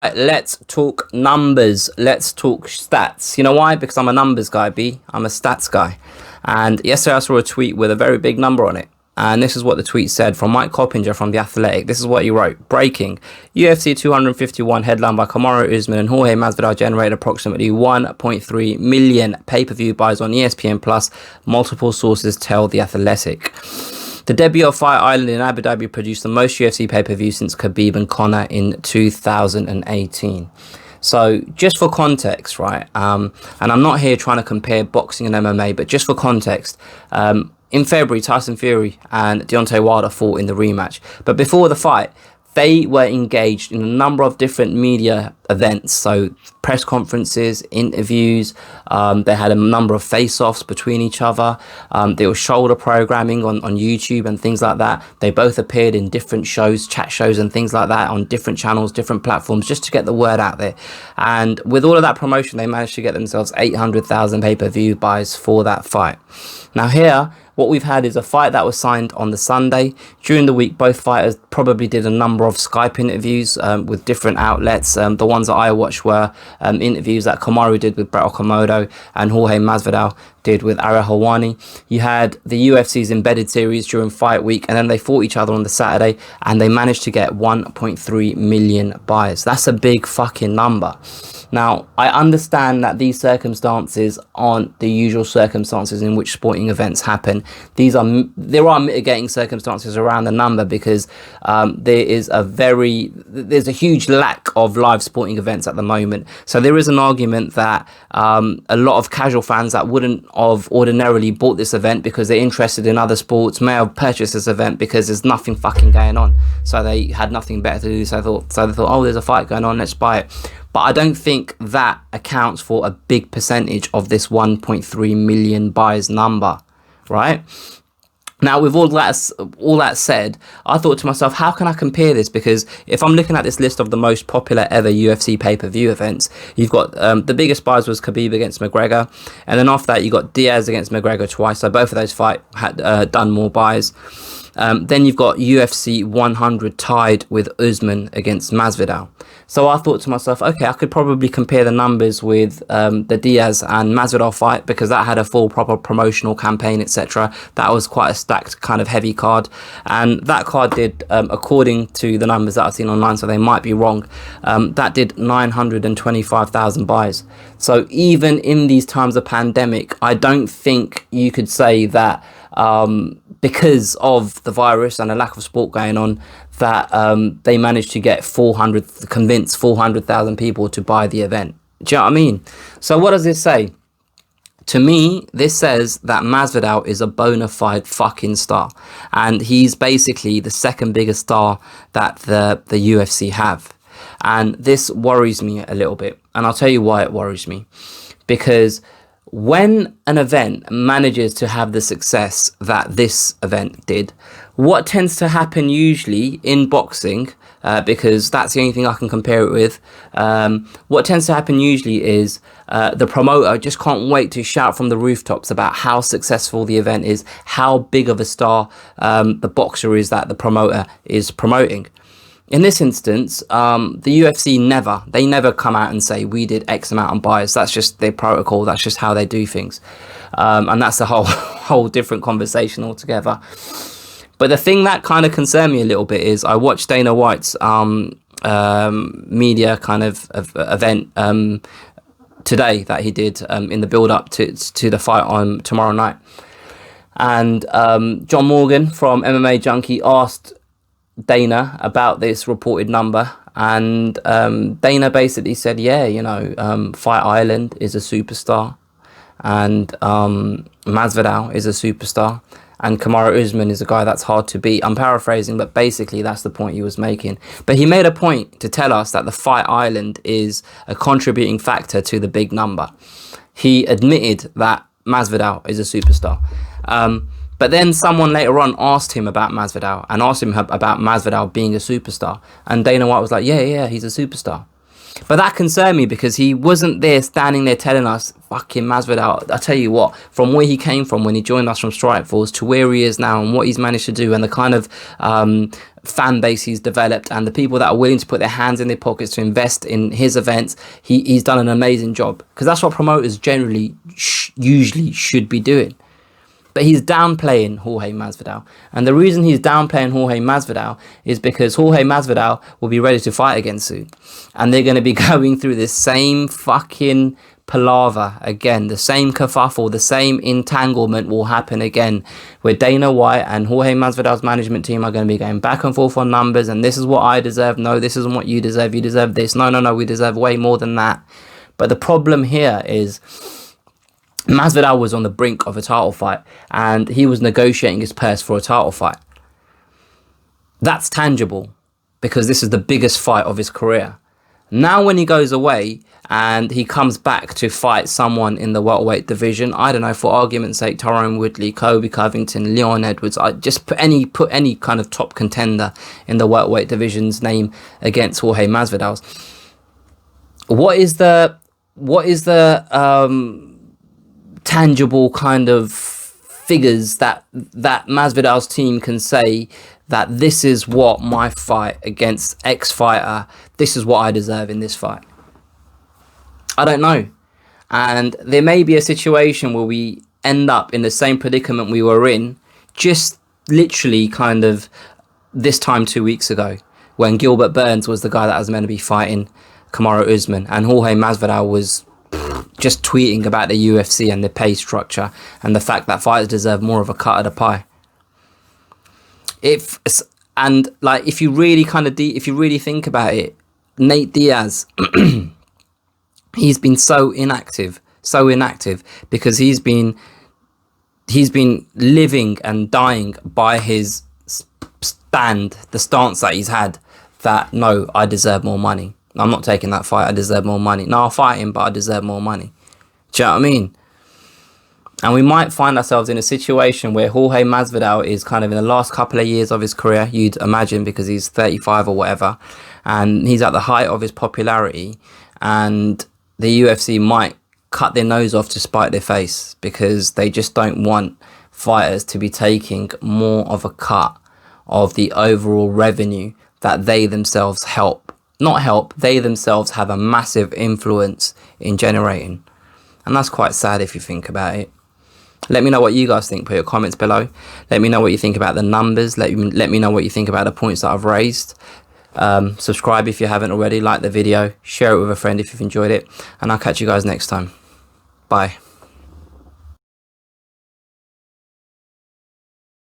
Let's talk numbers. Let's talk stats. You know why? Because I'm a numbers guy, B. I'm a stats guy. And yesterday I saw a tweet with a very big number on it. And this is what the tweet said from Mike Coppinger from The Athletic. This is what he wrote. Breaking. UFC 251 headlined by Kamaru Usman and Jorge Masvidal generated approximately 1.3 million pay-per-view buys on ESPN+. Multiple sources tell The Athletic. The debut of Fight Island in Abu Dhabi produced the most UFC pay-per-view since Khabib and Conor in 2018. So just for context, right, and I'm not here trying to compare boxing and MMA, but just for context, in February, Tyson Fury and Deontay Wilder fought in the rematch. But before the fight, they were engaged in a number of different media events, so press conferences, interviews. They had a number of face-offs between each other. There was shoulder programming on YouTube and things like that. They both appeared in different shows, chat shows and things like that on different channels, different platforms, just to get the word out there. And with all of that promotion, they managed to get themselves 800,000 pay-per-view buys for that fight. Now here, what we've had is a fight that was signed on the Sunday. During the week, both fighters probably did a number of Skype interviews with different outlets. The ones that I watched were interviews that Kamaru did with Brett Okamoto and Jorge Masvidal did with Ariel Helwani. You had the UFC's embedded series during fight week, and then they fought each other on the Saturday, and they managed to get 1.3 million buys. That's a big fucking number. Now, I understand that these circumstances aren't the usual circumstances in which sporting events happen. There are mitigating circumstances around the number because there's a huge lack of live sporting events at the moment. So there is an argument that a lot of casual fans that wouldn't have ordinarily bought this event because they're interested in other sports may have purchased this event because there's nothing fucking going on. So they had nothing better to do. So they thought, oh, there's a fight going on, let's buy it. But I don't think that accounts for a big percentage of this 1.3 million buys number, right? Now, with all that said, I thought to myself, how can I compare this? Because if I'm looking at this list of the most popular ever UFC pay-per-view events, you've got the biggest buys was Khabib against McGregor. And then after that, you got Diaz against McGregor twice. So both of those fights had done more buys. Then you've got UFC 100 tied with Usman against Masvidal. So I thought to myself, okay, I could probably compare the numbers with the Diaz and Masvidal fight because that had a full proper promotional campaign, etc. That was quite a stacked kind of heavy card. And that card did, according to the numbers that I've seen online, so they might be wrong, that did 925,000 buys. So even in these times of pandemic, I don't think you could say that because of the virus and a lack of sport going on, that they managed to convince 400,000 people to buy the event. Do you know what I mean? So what does this say? To me, this says that Masvidal is a bona fide fucking star. And he's basically the second biggest star that the UFC have. And this worries me a little bit. And I'll tell you why it worries me. Because when an event manages to have the success that this event did, what tends to happen usually in boxing, because that's the only thing I can compare it with, what tends to happen usually is the promoter just can't wait to shout from the rooftops about how successful the event is, how big of a star the boxer is that the promoter is promoting. In this instance, the UFC never come out and say we did X amount of buys. That's just their protocol. That's just how they do things. And that's a whole different conversation altogether. But the thing that kind of concerned me a little bit is I watched Dana White's media kind of event today that he did in the build up to the fight on tomorrow night. And John Morgan from MMA Junkie asked Dana about this reported number, and Dana basically said, yeah, Fight Island is a superstar, and Masvidal is a superstar, and Kamaru Usman is a guy that's hard to beat. I'm paraphrasing, but basically that's the point he was making. But he made a point to tell us that the Fight Island is a contributing factor to the big number. He admitted that Masvidal is a superstar. But then someone later on asked him about Masvidal being a superstar. And Dana White was like, yeah, he's a superstar. But that concerned me because he wasn't there standing there telling us, fucking Masvidal, I tell you what, from where he came from when he joined us from Strikeforce to where he is now and what he's managed to do and the kind of fan base he's developed and the people that are willing to put their hands in their pockets to invest in his events, he's done an amazing job. Because that's what promoters generally usually should be doing. But he's downplaying Jorge Masvidal. And the reason he's downplaying Jorge Masvidal is because Jorge Masvidal will be ready to fight again soon. And they're going to be going through this same fucking palaver again. The same kerfuffle, the same entanglement will happen again. Where Dana White and Jorge Masvidal's management team are going to be going back and forth on numbers. And this is what I deserve. No, this isn't what you deserve. You deserve this. No, we deserve way more than that. But the problem here is Masvidal was on the brink of a title fight and he was negotiating his purse for a title fight. That's tangible because this is the biggest fight of his career. Now when he goes away and he comes back to fight someone in the welterweight division, I don't know, for argument's sake, Tyrone Woodley, Kobe Covington, Leon Edwards, I just put any kind of top contender in the welterweight division's name against Jorge Masvidal's. What is the tangible kind of figures that Masvidal's team can say that this is what my fight against X fighter, this is what I deserve in this fight? I don't know. And there may be a situation where we end up in the same predicament we were in just literally kind of this time 2 weeks ago when Gilbert Burns was the guy that was meant to be fighting Kamaru Usman and Jorge Masvidal was just tweeting about the UFC and the pay structure and the fact that fighters deserve more of a cut of the pie. If you really think about it, Nate Diaz, he's been so inactive because he's been living and dying by his the stance that he's had that, no, I deserve more money. I'm not taking that fight. I deserve more money. No, I'll fight him, but I deserve more money. Do you know what I mean? And we might find ourselves in a situation where Jorge Masvidal is kind of in the last couple of years of his career, you'd imagine, because he's 35 or whatever, and he's at the height of his popularity, and the UFC might cut their nose off to spite their face because they just don't want fighters to be taking more of a cut of the overall revenue that they themselves they themselves have a massive influence in generating. And that's quite sad if you think about it. Let me know what you guys think. Put your comments below. Let me know what you think about the numbers. Let me know what you think about the points that I've raised. Subscribe if you haven't already. Like the video. Share it with a friend if you've enjoyed it. And I'll catch you guys next time. Bye.